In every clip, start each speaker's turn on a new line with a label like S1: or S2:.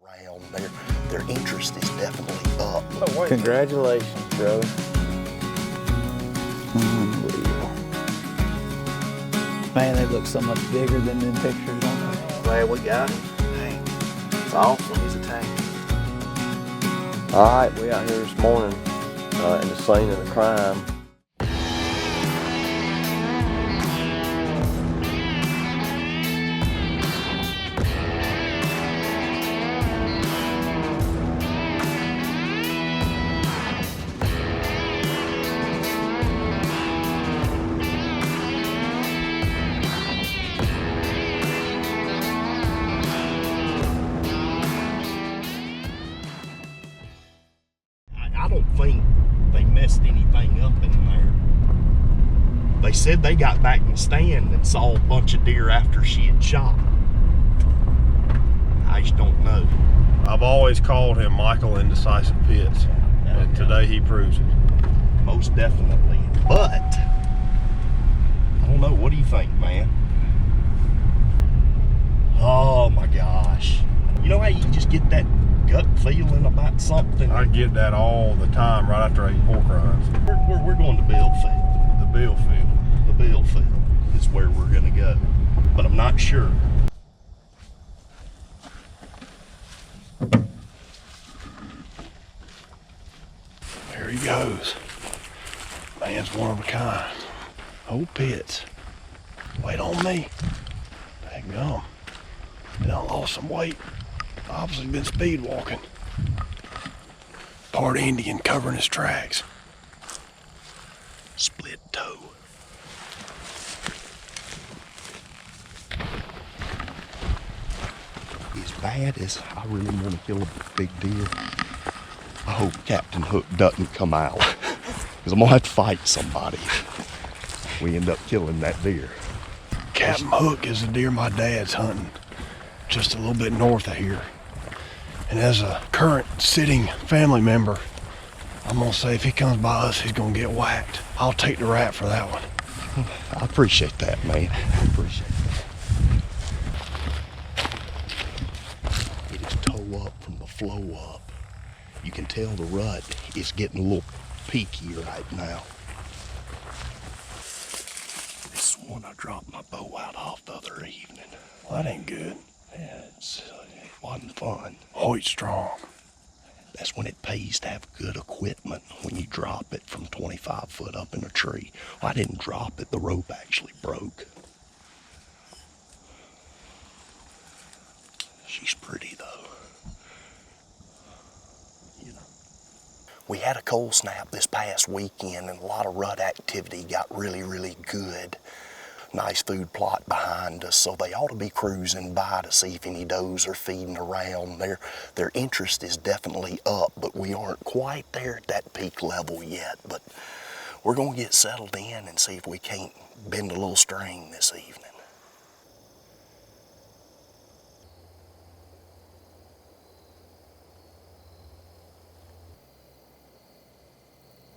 S1: Around their interest is definitely up.
S2: Congratulations, brother. Unbelievable. Man, they look so much bigger than the pictures on there.
S3: Glad we got him. Dang. It's awesome. He's a tank.
S4: Alright, we out here this morning in the scene of the crime.
S1: I don't think they messed anything up in there. They said they got back in the stand and saw a bunch of deer after she had shot. I just don't know.
S5: I've always called him Michael Indecisive Pitts, and today he proves it.
S1: Most definitely. But, I don't know, what do you think, man? Oh my gosh. You know how you just get that gut feeling about something?
S5: I get that all the time right after I eat pork rinds.
S1: We're going to Billfield.
S5: The bill field.
S1: The Billfield is where we're gonna go, but I'm not sure.
S5: There he goes. Man's one of a kind. Old Pitts. Wait on me. Daggum. He done lost some weight. Obviously been speed walking. Part Indian covering his tracks.
S1: Split toe. As bad as I really want to kill a big deer, I hope Captain Hook doesn't come out, because I'm gonna have to fight somebody if we end up killing that deer.
S5: Captain Hook is a deer my dad's hunting just a little bit north of here. And as a current sitting family member, I'm gonna say if he comes by us, he's gonna get whacked. I'll take the rap for that one.
S1: I appreciate that, man. I appreciate that. It is toe up from the flow up. You can tell the rut is getting a little peaky right now. This one I dropped my bow out off the other evening.
S5: Well, that ain't good.
S1: Yeah, it wasn't fun.
S5: Hoyt strong.
S1: That's when it pays to have good equipment, when you drop it from 25 foot up in a tree. Well, I didn't drop it, the rope actually broke. She's pretty though. You know. We had a cold snap this past weekend and a lot of rut activity got really good. Nice food plot behind us, so they ought to be cruising by to see if any does are feeding around. Their interest is definitely up, but we aren't quite there at that peak level yet. But we're gonna get settled in and see if we can't bend a little string this evening.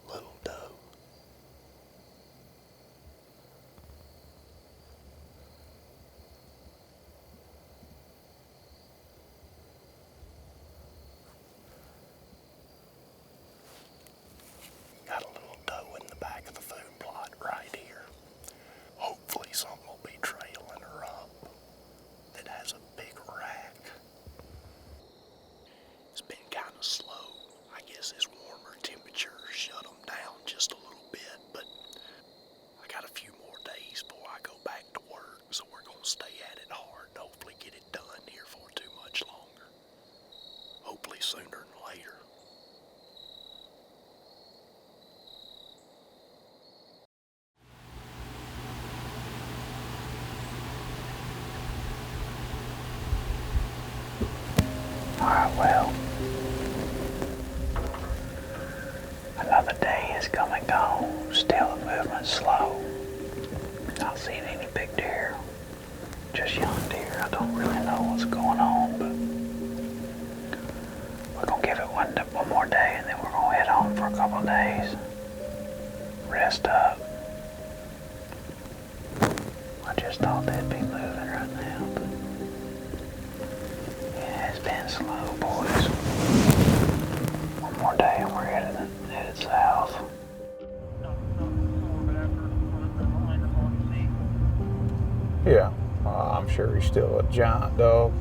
S1: Little doe. Got a little doe in the back of the food plot right here. Hopefully something will be trailing her up that has a big rack. It's been kind of slow. I guess this warmer temperature shut them down just a little bit, but I got a few more days before I go back to work, so we're gonna stay at it hard and hopefully get it done here for too much longer. Hopefully sooner than later.
S2: Alright, well, another day has come and gone. Still the movement's slow. Not seeing any big deer, just young deer. I don't really know what's going on, but we're gonna give it one more day and then we're gonna head on for a couple of days. Rest up. I just thought they'd be moving right now, but yeah, it's been slow. Yeah, I'm sure he's still a giant dog.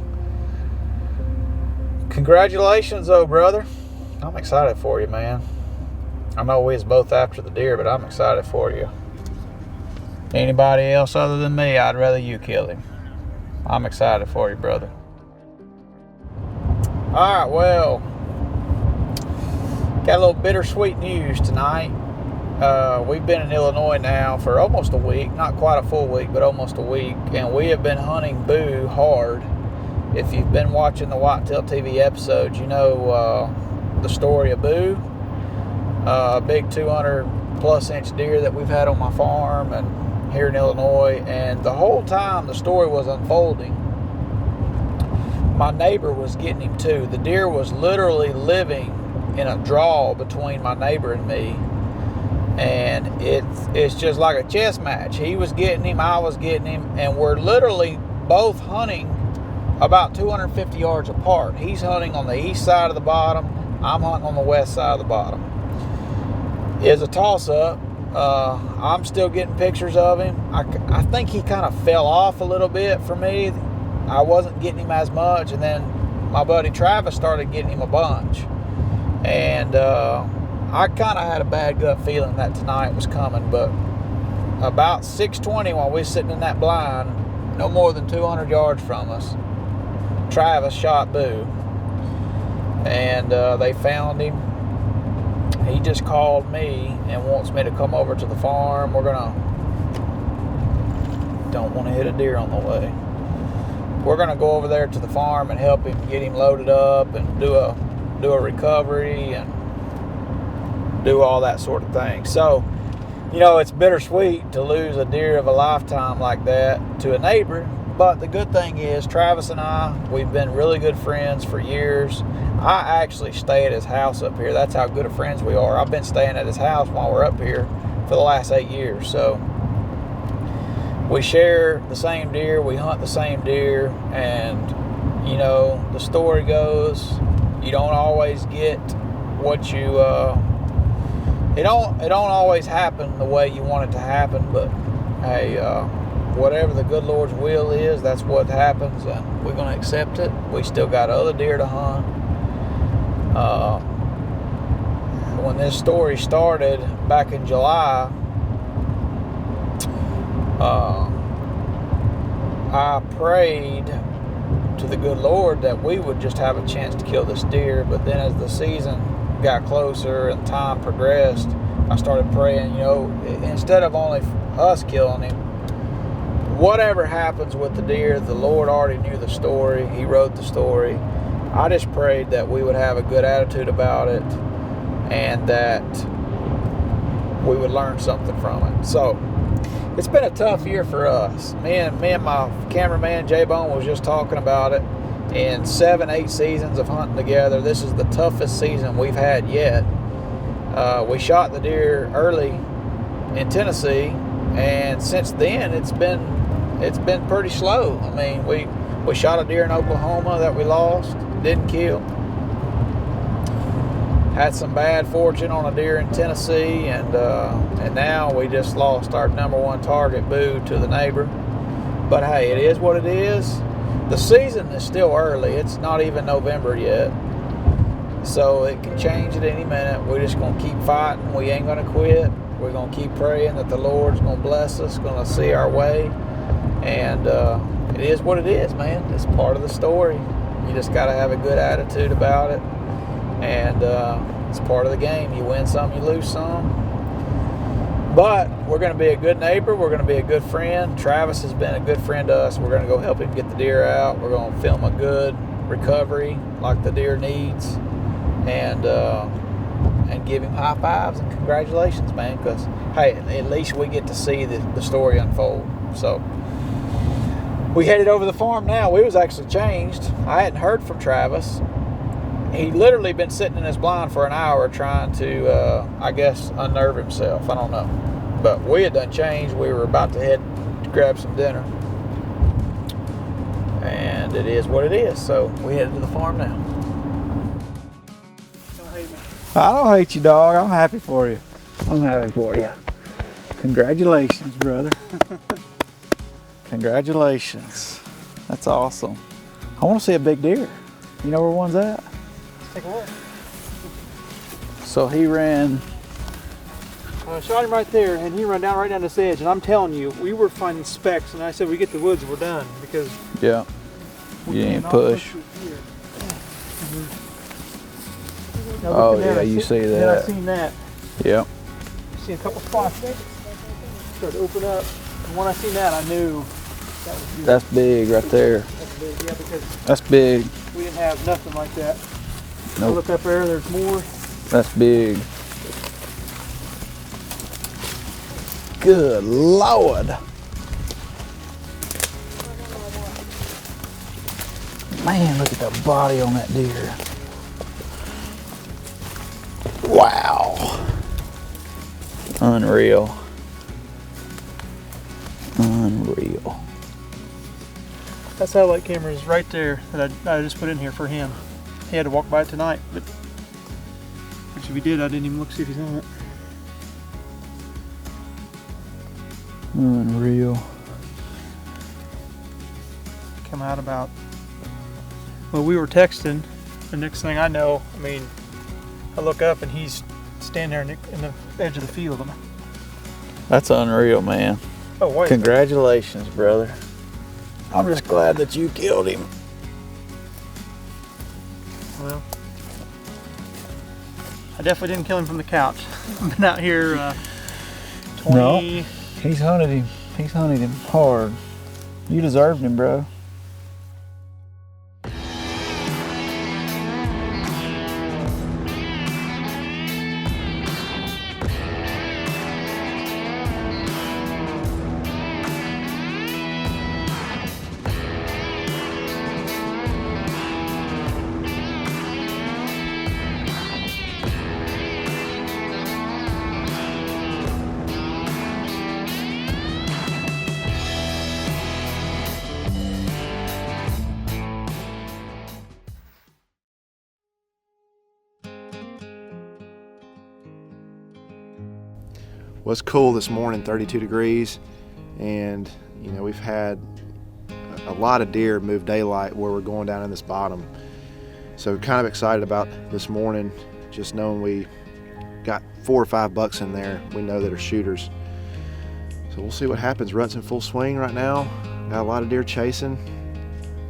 S2: Congratulations, though, brother. I'm excited for you, man. I know we was both after the deer, but I'm excited for you. Anybody else other than me, I'd rather you kill him. I'm excited for you, brother. All right, well, got a little bittersweet news tonight. We've been in Illinois now for almost a week, not quite a full week, but almost a week, and we have been hunting boo hard. If you've been watching the Whitetail TV episodes, you know the story of Boo, a big 200+ inch deer that we've had on my farm and here in Illinois. And the whole time the story was unfolding, my neighbor was getting him too. The deer was literally living in a draw between my neighbor and me, and it's just like a chess match. He was getting him, I was getting him, and we're literally both hunting about 250 yards apart. He's hunting on the east side of the bottom, I'm hunting on the west side of the bottom. It's a toss-up. I'm still getting pictures of him. I think he kind of fell off a little bit for me. I wasn't getting him as much, and then my buddy Travis started getting him a bunch. And I kind of had a bad gut feeling that tonight was coming, but about 6:20 while we were sitting in that blind, no more than 200 yards from us, Travis shot Boo, and they found him. He just called me and wants me to come over to the farm. Don't want to hit a deer on the way. We're gonna go over there to the farm and help him get him loaded up and do a recovery and do all that sort of thing. So, you know, it's bittersweet to lose a deer of a lifetime like that to a neighbor. But the good thing is, Travis and I, we've been really good friends for years. I actually stay at his house up here. That's how good of friends we are. I've been staying at his house while we're up here for the last 8 years. So we share the same deer, we hunt the same deer, and you know, the story goes, you don't always get what you it don't always happen the way you want it to happen, but hey, whatever the good Lord's will is, that's what happens, and we're going to accept it. We still got other deer to hunt. When this story started back in July, I prayed to the good Lord that we would just have a chance to kill this deer. But then as the season got closer and time progressed, I started praying, you know, instead of only us killing him, whatever happens with the deer, the Lord already knew the story. He wrote the story. I just prayed that we would have a good attitude about it and that we would learn something from it. So it's been a tough year for us. Me and my cameraman J-Bone was just talking about it. In 7-8 seasons of hunting together, this is the toughest season we've had yet. We shot the deer early in Tennessee, and since then it's been pretty slow. I mean, we shot a deer in Oklahoma that we lost, didn't kill. Had some bad fortune on a deer in Tennessee, and now we just lost our #1 target, Boo, to the neighbor. But hey, it is what it is. The season is still early. It's not even November yet, so it can change at any minute. We're just gonna keep fighting. We ain't gonna quit. We're gonna keep praying that the Lord's gonna bless us, gonna see our way, and it is what it is, man. It's part of the story. You just gotta have a good attitude about it, and it's part of the game. You win some, you lose some. But we're going to be a good neighbor. We're going to be a good friend. Travis has been a good friend to us. We're going to go help him get the deer out. We're going to film a good recovery like the deer needs, and give him high fives and congratulations, man, because, hey, at least we get to see the story unfold. So we headed over to the farm now. We was actually changed. I hadn't heard from Travis. He literally been sitting in his blind for an hour trying to, I guess, unnerve himself. I don't know. But we had done changed. We were about to head to grab some dinner. And it is what it is. So we headed to the farm now. Don't hate me. I don't hate you, dog. I'm happy for you. I'm happy for you. Congratulations, brother. Congratulations. That's awesome. I want to see a big deer. You know where one's at?
S6: Let's take a look.
S2: So he ran.
S6: I shot him right there, and he ran down right down this edge. And I'm telling you, we were finding specks, and I said, we get the woods, we're done, because
S2: Yeah.
S6: we
S2: You didn't
S6: cannot
S2: push.
S6: through here. Now
S2: Oh
S6: looking down,
S2: yeah,
S6: I
S2: you see
S6: Then I
S2: that.
S6: seen that.
S2: Yep.
S6: See a couple spots there. Started to open up. And when I seen that, I knew that was good.
S2: That's big right there.
S6: That's big, yeah, because
S2: That's big.
S6: we didn't have nothing like that.
S2: Nope.
S6: Look up there, there's more.
S2: That's big. Good Lord. Man, look at the body on that deer. Wow. Unreal. Unreal.
S6: That satellite camera is right there that I just put in here for him. He had to walk by it tonight, but which if he did, I didn't even look to see if he's on it.
S2: Unreal.
S6: Come out about, well, we were texting. The next thing I know, I mean, I look up and he's standing there in the edge of the field.
S2: That's unreal, man.
S6: Oh, wait.
S2: Congratulations, brother. I'm just glad that you killed him.
S6: Well, I definitely didn't kill him from the couch. I've been out here 20.
S2: No. He's hunted him. He's hunted him hard. You deserved him, bro.
S3: Was cool this morning, 32 degrees, and you know, we've had a lot of deer move daylight where we're going down in this bottom. So kind of excited about this morning, just knowing we got 4 or 5 bucks in there we know that are shooters. So we'll see what happens. Rut's in full swing right now. Got a lot of deer chasing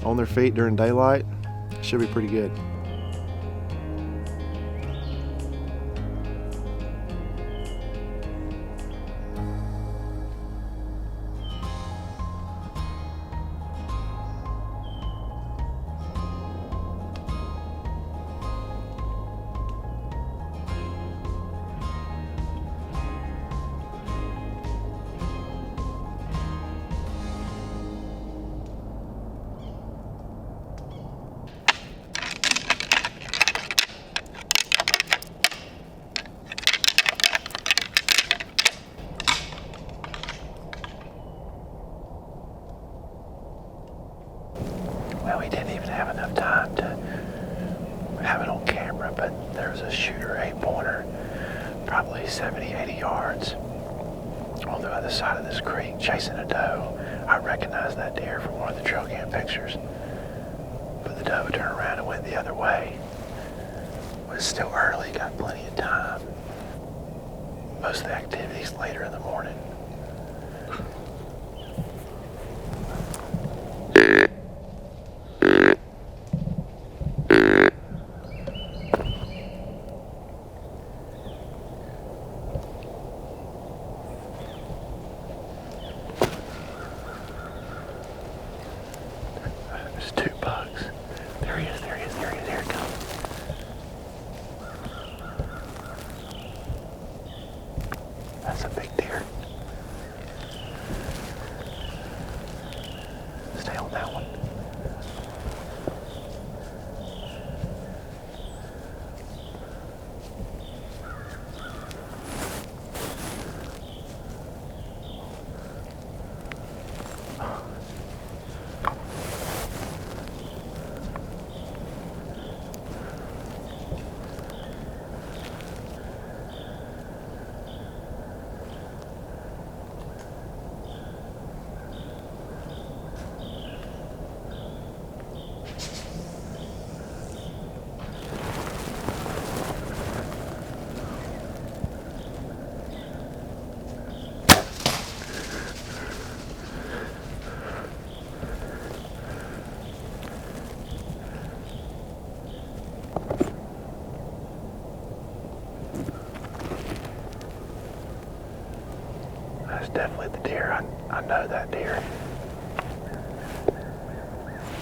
S3: on their feet during daylight. Should be pretty good.
S2: Well, we didn't even have enough time to have it on camera, but there was a shooter 8-pointer, probably 70, 80 yards on the other side of this creek chasing a doe. I recognized that deer from one of the trail cam pictures, but the doe turned around and went the other way. But it's still early, got plenty of time. Most of the activity's later in the morning. There's 2 bucks. There he is, there he is, there he is, here it comes. That's a big deer. Stay on that one.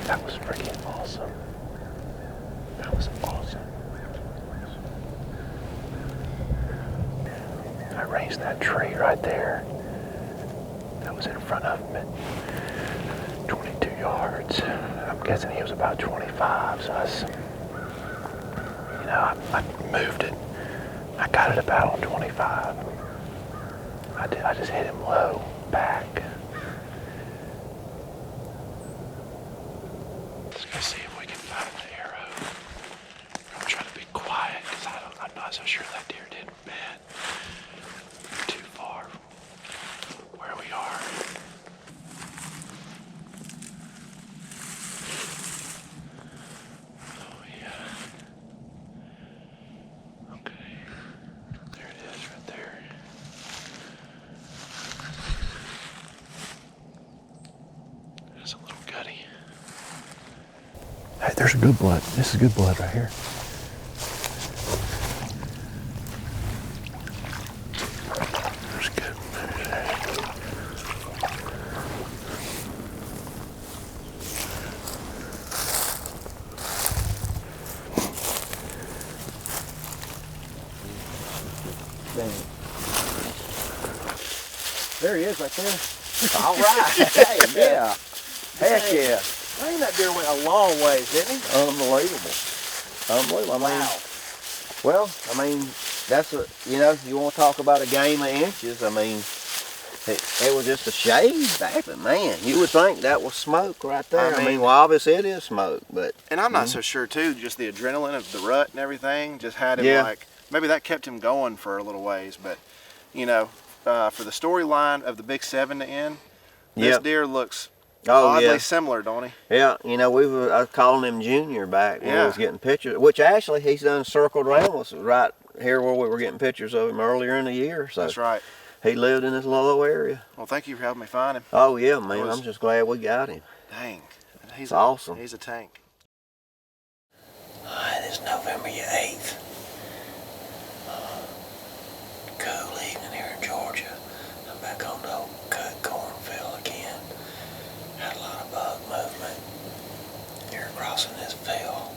S2: That was freaking awesome. That was awesome. I raised that tree right there. That was in front of me. 22 yards. I'm guessing he was about 25, so I moved it. I got it about on 25. I just hit him low, back. Let's go see if we can find the arrow. I'm trying to be quiet because I'm not so sure that deer didn't bend too far from where we are. Oh yeah. Okay. There it is right there. There's a little gutty. Hey, there's a good blood. This is good blood right here. There's good.
S3: There he is right there.
S4: All right. Hey, yeah. Heck yeah.
S3: I think that deer went a long ways, didn't he?
S4: Unbelievable. Unbelievable. I mean, that's you want to talk about a game of inches. I mean, it was just a shade back, but man, you would think that was smoke right there. I mean, well, obviously it is smoke, but.
S3: And I'm not so sure too, just the adrenaline of the rut and everything just had him like, maybe that kept him going for a little ways, but for the storyline of the big 7 to end, this deer looks oddly similar, don't he?
S4: Yeah, I was calling him Junior back when we was getting pictures, which actually he's done circled around us right here where we were getting pictures of him earlier in the year. So
S3: that's right.
S4: He lived in this low area.
S3: Well, thank you for helping me find him.
S4: Oh yeah, man, I'm just glad we got him.
S3: Dang, he's
S4: awesome.
S3: He's a tank.
S2: It is November 8th. Cool evening here in Georgia. I'm back on the old cut cornfield again. Had a lot of bug movement here crossing this field.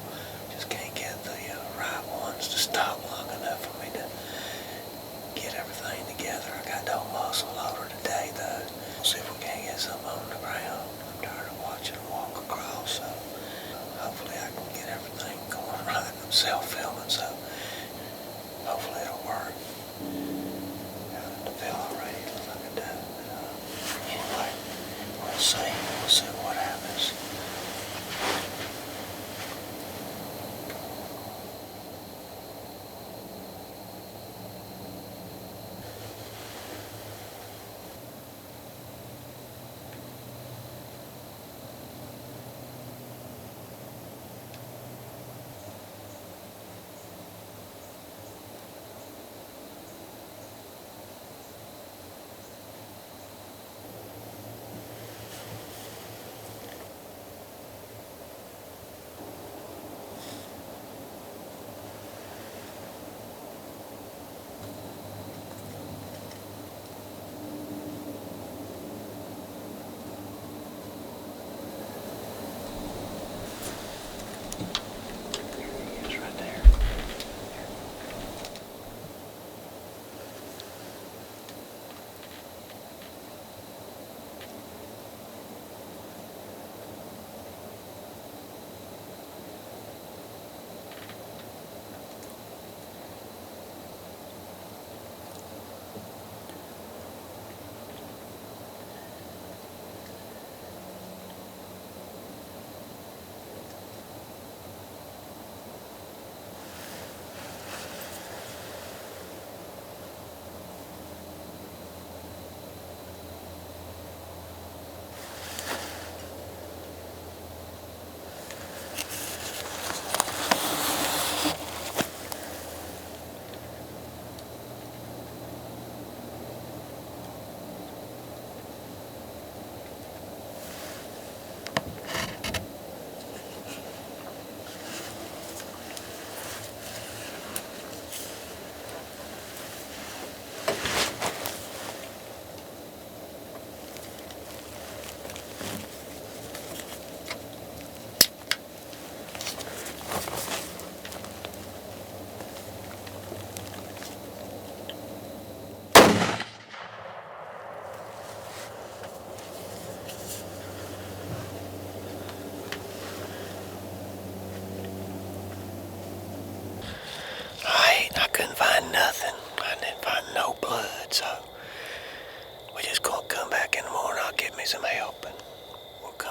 S2: Just can't get the right ones to stop long enough for me to get everything together. I got no muzzle loader today though. We'll see if we can't get something on the ground. I'm tired of watching them walk across, so hopefully I can get everything going right. I'm self-filming, so hopefully it'll work. Got the field already, looks like it does. Anyway, we'll see what happens.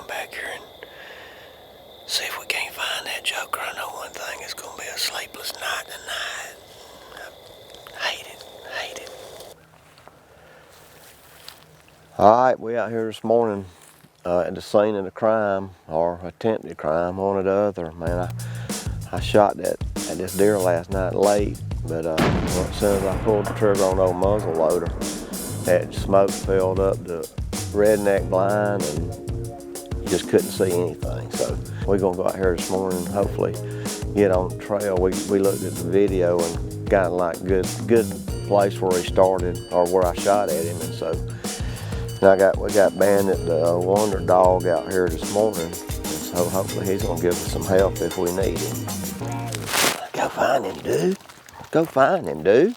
S4: come back here and see if we can't find that joker. I know one thing, it's gonna be a sleepless night tonight. I hate it, hate it. All right, we out here this morning at the scene of the crime, or attempted crime, one or the other. Man, I shot at this deer last night late, but as soon as I pulled the trigger on the old muzzle loader, that smoke filled up the redneck blind and you just couldn't see anything. So we're gonna go out here this morning and hopefully get on the trail. We looked at the video and got like good place where he started, or where I shot at him, and so we got Bandit, the Wonder Dog, out here this morning, and so hopefully he's gonna give us some help if we need him. Go find him, dude. Go find him, dude.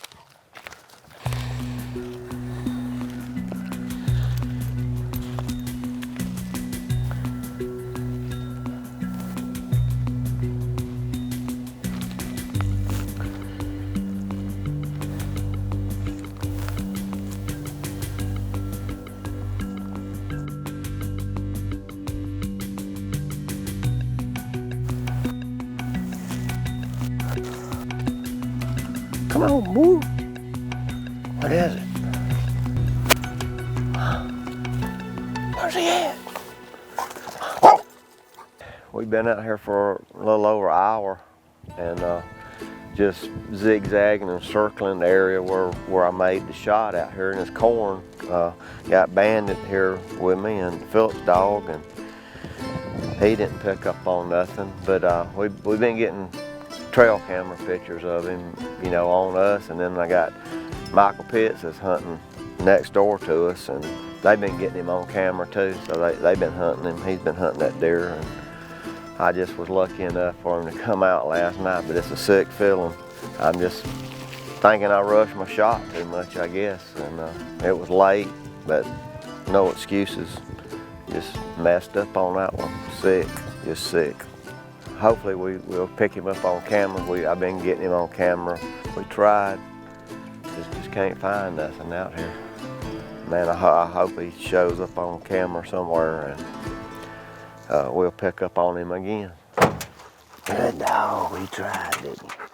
S4: Come on, move. What is it? Where's he at? Oh. We've been out here for a little over an hour and just zigzagging and circling the area where I made the shot out here in this corn. Got Bandit here with me and Philip's dog, and he didn't pick up on nothing, but we've been getting trail camera pictures of him, you know, on us, and then I got Michael Pitts is hunting next door to us, and they've been getting him on camera too, so they've been hunting him. He's been hunting that deer, and I just was lucky enough for him to come out last night, but it's a sick feeling. I'm just thinking I rushed my shot too much, I guess, and it was late, but no excuses. Just messed up on that one. Sick, just sick. Hopefully we'll pick him up on camera. I've been getting him on camera. We tried, just can't find nothing out here. Man, I hope he shows up on camera somewhere, and we'll pick up on him again. Good dog, we tried, didn't we?